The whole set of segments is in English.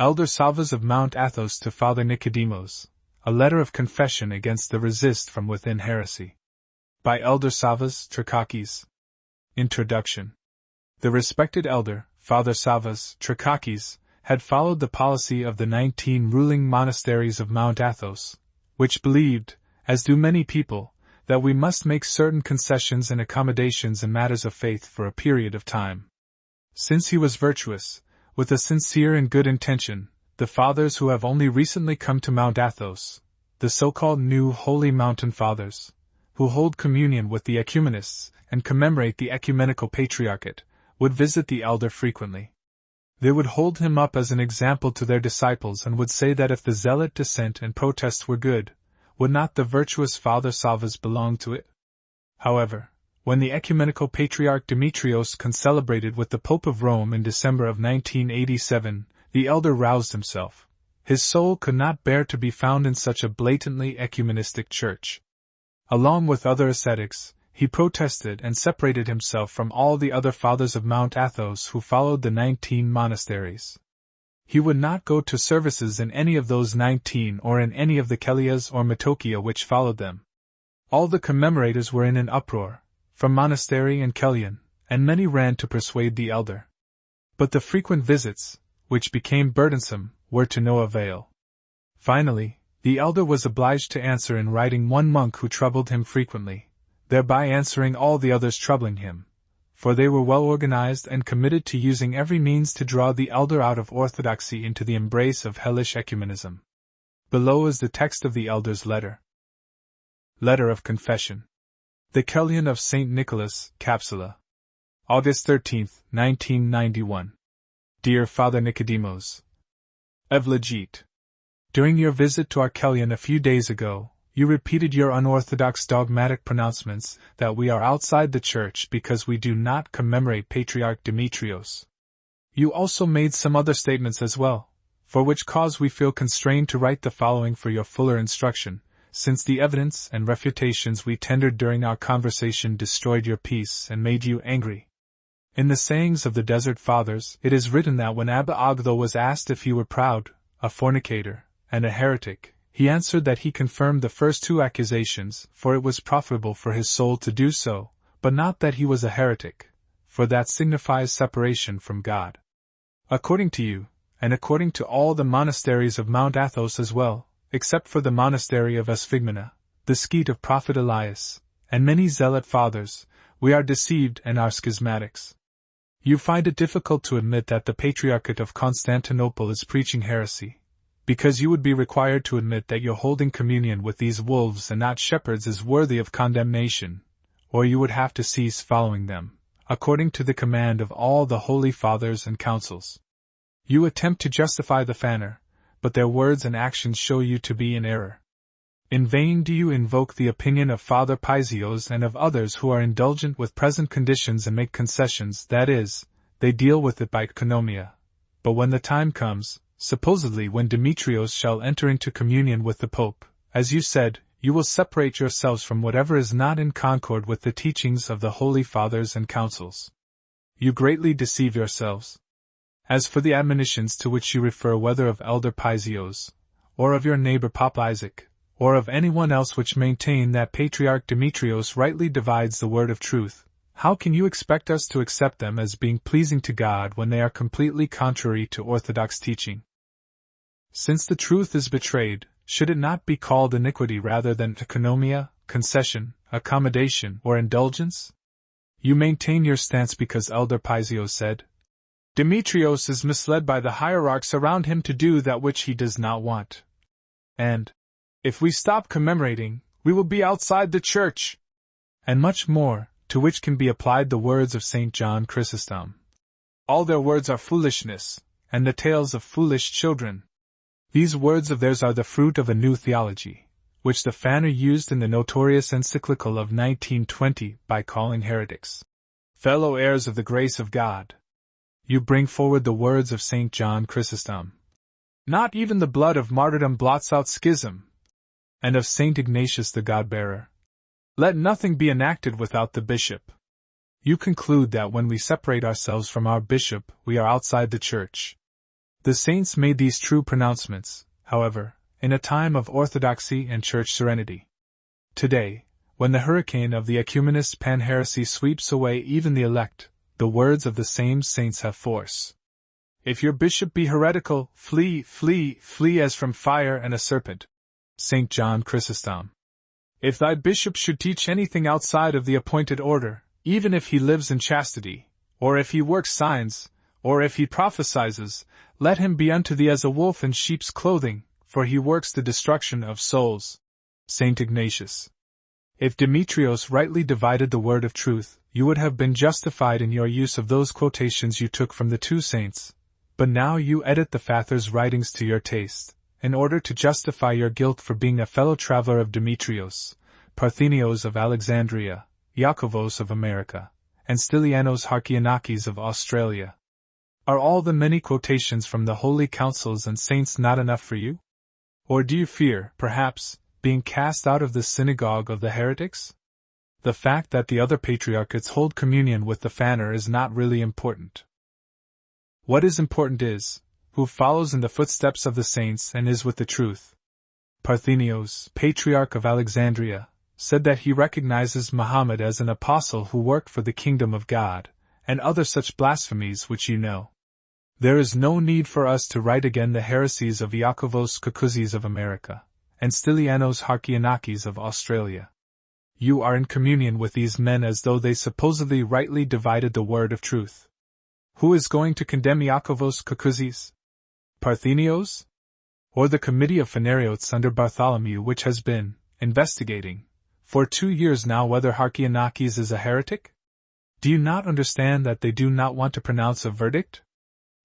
Elder Savvas of Mount Athos to Father Nicodemos, a letter of confession against the resist from within heresy. By Elder Savvas, Trichakis. Introduction. The respected elder, Father Savvas, Trichakis, had followed the policy of the 19 ruling monasteries of Mount Athos, which believed, as do many people, that we must make certain concessions and accommodations in matters of faith for a period of time. Since he was virtuous, with a sincere and good intention, the fathers who have only recently come to Mount Athos, the so-called New Holy Mountain Fathers, who hold communion with the ecumenists and commemorate the ecumenical patriarchate, would visit the elder frequently. They would hold him up as an example to their disciples and would say that if the zealot dissent and protest were good, would not the virtuous Father Savvas belong to it? However, when the ecumenical patriarch Demetrios concelebrated with the Pope of Rome in December of 1987, the elder roused himself. His soul could not bear to be found in such a blatantly ecumenistic church. Along with other ascetics, he protested and separated himself from all the other fathers of Mount Athos who followed the 19 monasteries. He would not go to services in any of those 19 or in any of the Kelias or Metochia which followed them. All the commemorators were in an uproar, from monastery and Kelian, and many ran to persuade the elder. But the frequent visits, which became burdensome, were to no avail. Finally, the elder was obliged to answer in writing one monk who troubled him frequently, thereby answering all the others troubling him, for they were well organized and committed to using every means to draw the elder out of orthodoxy into the embrace of hellish ecumenism. Below is the text of the elder's letter. Letter of Confession. The Kelian of St. Nicholas, Capsula. August 13, 1991. Dear Father Nicodemos, Evlegit. During your visit to our Kelian a few days ago, you repeated your unorthodox dogmatic pronouncements that we are outside the Church because we do not commemorate Patriarch Demetrios. You also made some other statements as well, for which cause we feel constrained to write the following for your fuller instruction, since the evidence and refutations we tendered during our conversation destroyed your peace and made you angry. In the sayings of the Desert Fathers, it is written that when Abba Agtho was asked if he were proud, a fornicator, and a heretic, he answered that he confirmed the first two accusations, for it was profitable for his soul to do so, but not that he was a heretic, for that signifies separation from God. According to you, and according to all the monasteries of Mount Athos as well, except for the monastery of Esphigmena, the skeet of Prophet Elias, and many zealot fathers, we are deceived and are schismatics. You find it difficult to admit that the Patriarchate of Constantinople is preaching heresy, because you would be required to admit that your holding communion with these wolves and not shepherds is worthy of condemnation, or you would have to cease following them, according to the command of all the holy fathers and councils. You attempt to justify the Fanner, but their words and actions show you to be in error. In vain do you invoke the opinion of Father Paisios and of others who are indulgent with present conditions and make concessions, that is, they deal with it by economia. But when the time comes, supposedly when Demetrios shall enter into communion with the Pope, as you said, you will separate yourselves from whatever is not in concord with the teachings of the Holy Fathers and Councils. You greatly deceive yourselves. As for the admonitions to which you refer, whether of Elder Paisios, or of your neighbor Pop Isaac, or of anyone else which maintain that Patriarch Demetrios rightly divides the word of truth, how can you expect us to accept them as being pleasing to God when they are completely contrary to orthodox teaching? Since the truth is betrayed, should it not be called iniquity rather than economia, concession, accommodation, or indulgence? You maintain your stance because Elder Paisios said, Demetrios is misled by the hierarchs around him to do that which he does not want. And, if we stop commemorating, we will be outside the Church. And much more, to which can be applied the words of St. John Chrysostom. All their words are foolishness, and the tales of foolish children. These words of theirs are the fruit of a new theology, which the Fanner used in the notorious encyclical of 1920 by calling heretics fellow heirs of the grace of God. You bring forward the words of St. John Chrysostom. Not even the blood of martyrdom blots out schism. And of St. Ignatius the God-bearer. Let nothing be enacted without the bishop. You conclude that when we separate ourselves from our bishop, we are outside the Church. The saints made these true pronouncements, however, in a time of orthodoxy and church serenity. Today, when the hurricane of the ecumenist pan-heresy sweeps away even the elect, the words of the same saints have force. If your bishop be heretical, flee, flee, flee as from fire and a serpent. St. John Chrysostom. If thy bishop should teach anything outside of the appointed order, even if he lives in chastity, or if he works signs, or if he prophesies, let him be unto thee as a wolf in sheep's clothing, for he works the destruction of souls. St. Ignatius. If Demetrios rightly divided the word of truth, you would have been justified in your use of those quotations you took from the two saints, but now you edit the Father's writings to your taste, in order to justify your guilt for being a fellow traveler of Demetrios, Parthenios of Alexandria, Iakovos of America, and Stylianos Harkianakis of Australia. Are all the many quotations from the holy councils and saints not enough for you? Or do you fear, perhaps, being cast out of the synagogue of the heretics? The fact that the other patriarchates hold communion with the Fanner is not really important. What is important is, who follows in the footsteps of the saints and is with the truth. Parthenios, Patriarch of Alexandria, said that he recognizes Muhammad as an apostle who worked for the kingdom of God, and other such blasphemies which you know. There is no need for us to write again the heresies of Iakovos Kakuzis of America, and Stylianos Harkianakis of Australia. You are in communion with these men as though they supposedly rightly divided the word of truth. Who is going to condemn Iakovos Kakuzis? Parthenios? Or the Committee of Phanariotes under Bartholomew, which has been investigating for 2 years now whether Harkianakis is a heretic? Do you not understand that they do not want to pronounce a verdict?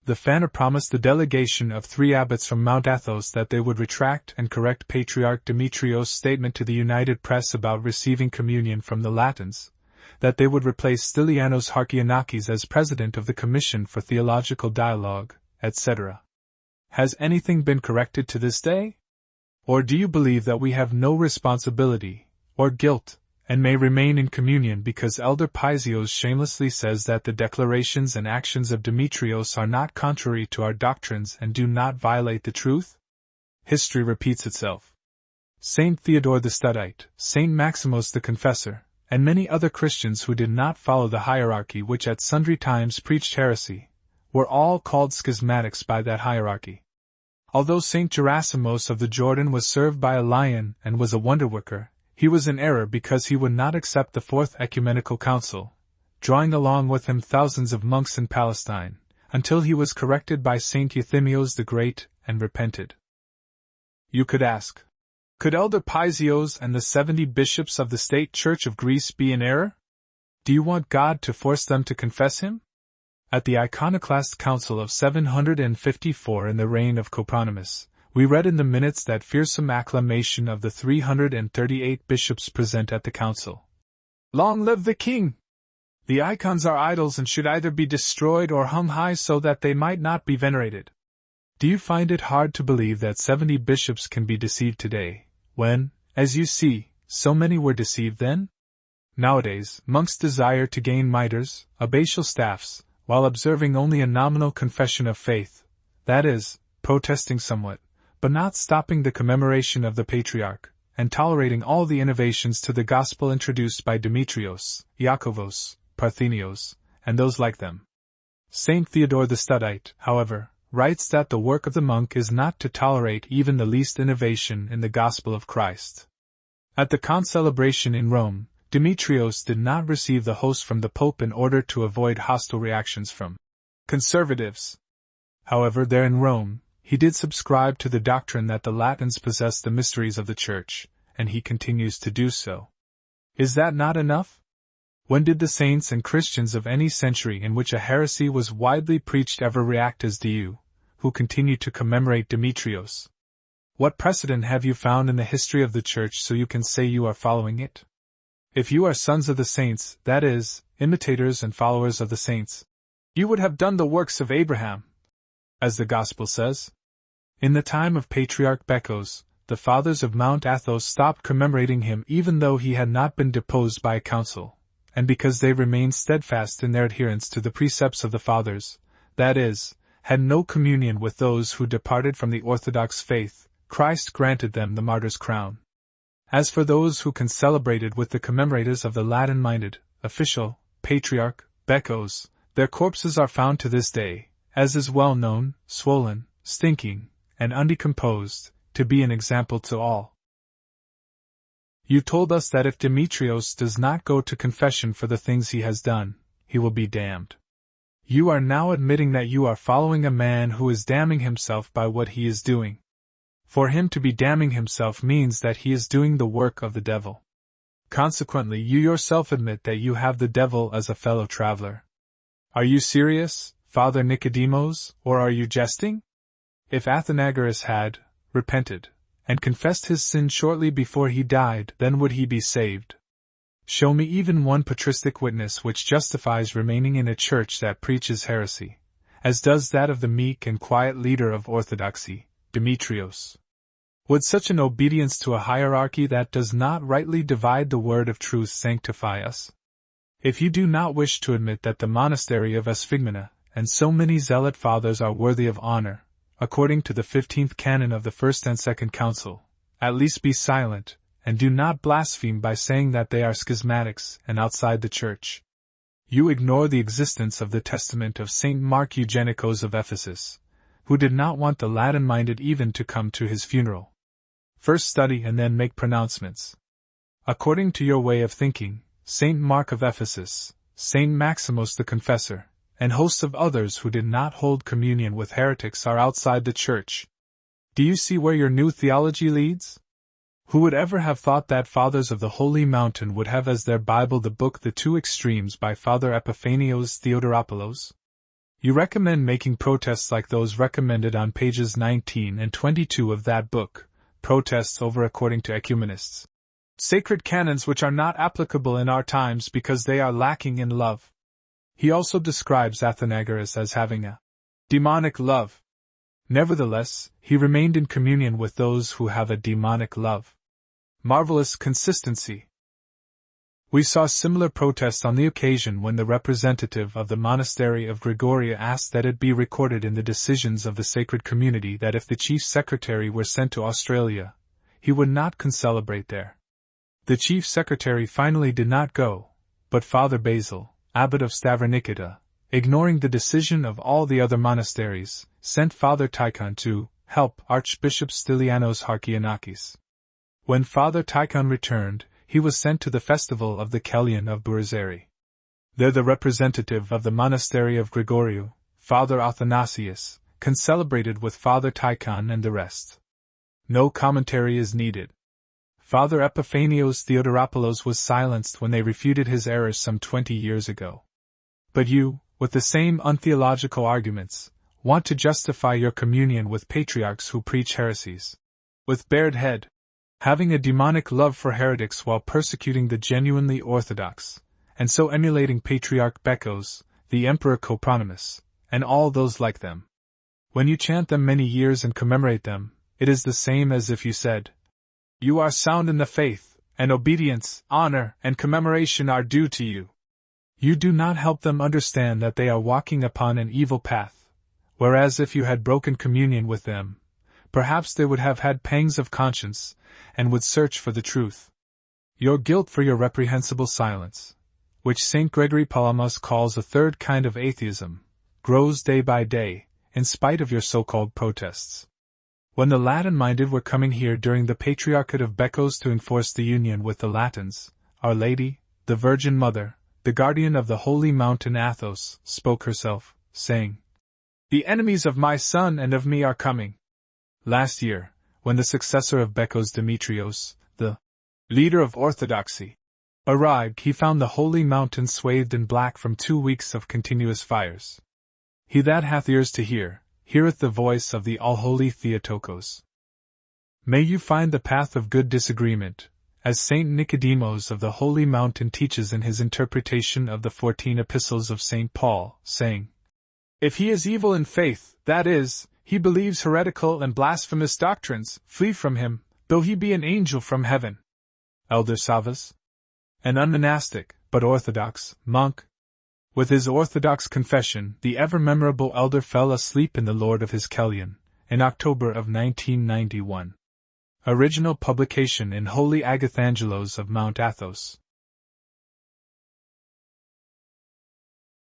The Fanner promised the delegation of 3 abbots from Mount Athos that they would retract and correct Patriarch Demetrios' statement to the United Press about receiving communion from the Latins, that they would replace Stylianos Harkianakis as president of the Commission for Theological Dialogue, etc. Has anything been corrected to this day? Or do you believe that we have no responsibility, or guilt, and may remain in communion because Elder Paisios shamelessly says that the declarations and actions of Demetrios are not contrary to our doctrines and do not violate the truth? History repeats itself. Saint Theodore the Studite, Saint Maximos the Confessor, and many other Christians who did not follow the hierarchy which at sundry times preached heresy, were all called schismatics by that hierarchy. Although Saint Gerasimos of the Jordan was served by a lion and was a wonder-worker, he was in error because he would not accept the Fourth Ecumenical Council, drawing along with him thousands of monks in Palestine, until he was corrected by Saint Euthymos the Great and repented. You could ask, could Elder Paisios and the 70 bishops of the State Church of Greece be in error? Do you want God to force them to confess him? At the Iconoclast Council of 754 in the reign of Copronymus, we read in the minutes that fearsome acclamation of the 338 bishops present at the council. Long live the king! The icons are idols and should either be destroyed or hung high so that they might not be venerated. Do you find it hard to believe that 70 bishops can be deceived today, when, as you see, so many were deceived then? Nowadays, monks desire to gain mitres, abbatial staffs, while observing only a nominal confession of faith, that is, protesting somewhat, but not stopping the commemoration of the Patriarch, and tolerating all the innovations to the gospel introduced by Demetrios, Iakovos, Parthenios, and those like them. Saint Theodore the Studite, however, writes that the work of the monk is not to tolerate even the least innovation in the gospel of Christ. At the concelebration in Rome, Demetrios did not receive the host from the Pope in order to avoid hostile reactions from conservatives. However, there in Rome, he did subscribe to the doctrine that the Latins possess the mysteries of the Church, and he continues to do so. Is that not enough? When did the saints and Christians of any century in which a heresy was widely preached ever react as do you, who continue to commemorate Demetrios? What precedent have you found in the history of the Church so you can say you are following it? If you are sons of the saints, that is, imitators and followers of the saints, you would have done the works of Abraham, as the Gospel says. In the time of Patriarch Bekos, the fathers of Mount Athos stopped commemorating him even though he had not been deposed by a council, and because they remained steadfast in their adherence to the precepts of the fathers, that is, had no communion with those who departed from the Orthodox faith, Christ granted them the martyr's crown. As for those who concelebrated with the commemorators of the Latin-minded, official, Patriarch, Beccos, their corpses are found to this day, as is well known, swollen, stinking, and undecomposed, to be an example to all. You told us that if Demetrios does not go to confession for the things he has done, he will be damned. You are now admitting that you are following a man who is damning himself by what he is doing. For him to be damning himself means that he is doing the work of the devil. Consequently, you yourself admit that you have the devil as a fellow traveler. Are you serious, Father Nicodemos, or are you jesting? If Athenagoras had repented and confessed his sin shortly before he died, then would he be saved? Show me even one patristic witness which justifies remaining in a church that preaches heresy, as does that of the meek and quiet leader of orthodoxy, Demetrios. Would such an obedience to a hierarchy that does not rightly divide the word of truth sanctify us? If you do not wish to admit that the monastery of Esphigmena and so many zealot fathers are worthy of honor, according to the 15th canon of the First and Second Council, at least be silent, and do not blaspheme by saying that they are schismatics and outside the Church. You ignore the existence of the testament of Saint Mark Eugenikos of Ephesus, who did not want the Latin-minded even to come to his funeral. First study and then make pronouncements. According to your way of thinking, Saint Mark of Ephesus, Saint Maximus the Confessor, and hosts of others who did not hold communion with heretics are outside the Church. Do you see where your new theology leads? Who would ever have thought that Fathers of the Holy Mountain would have as their Bible the book The Two Extremes by Father Epiphanios Theodoropoulos? You recommend making protests like those recommended on pages 19 and 22 of that book, protests over, according to ecumenists, sacred canons which are not applicable in our times because they are lacking in love. He also describes Athenagoras as having a demonic love. Nevertheless, he remained in communion with those who have a demonic love. Marvelous consistency. We saw similar protests on the occasion when the representative of the monastery of Gregoria asked that it be recorded in the decisions of the sacred community that if the chief secretary were sent to Australia, he would not concelebrate there. The chief secretary finally did not go, but Father Basil, abbot of Stavronikita, ignoring the decision of all the other monasteries, sent Father Tychon to help Archbishop Stylianos Harkianakis. When Father Tychon returned, he was sent to the festival of the Kelion of Burizeri. There the representative of the monastery of Gregoriou, Father Athanasius, concelebrated with Father Tychon and the rest. No commentary is needed. Father Epiphanios Theodoropoulos was silenced when they refuted his errors some 20 years ago. But you, with the same untheological arguments, want to justify your communion with patriarchs who preach heresies. With bared head, having a demonic love for heretics while persecuting the genuinely orthodox, and so emulating Patriarch Beccos, the Emperor Copronymus, and all those like them. When you chant them many years and commemorate them, it is the same as if you said, "You are sound in the faith, and obedience, honor, and commemoration are due to you." You do not help them understand that they are walking upon an evil path, whereas if you had broken communion with them, perhaps they would have had pangs of conscience, and would search for the truth. Your guilt for your reprehensible silence, which St. Gregory Palamas calls a third kind of atheism, grows day by day, in spite of your so-called protests. When the Latin-minded were coming here during the Patriarchate of Beccos to enforce the union with the Latins, Our Lady, the Virgin Mother, the guardian of the holy mountain Athos, spoke herself, saying, "The enemies of my son and of me are coming." Last year, when the successor of Beccos Demetrios, the leader of orthodoxy, arrived, he found the holy mountain swathed in black from 2 weeks of continuous fires. He that hath ears to hear, heareth the voice of the all-holy Theotokos. May you find the path of good disagreement, as Saint Nicodemos of the Holy Mountain teaches in his interpretation of the 14 epistles of Saint Paul, saying, "If he is evil in faith, that is, he believes heretical and blasphemous doctrines, flee from him, though he be an angel from heaven." Elder Savvas, an unmonastic, but orthodox, monk. With his orthodox confession, the ever-memorable elder fell asleep in the Lord of his Kellyan, in October of 1991. Original publication in Holy Agathangelos of Mount Athos.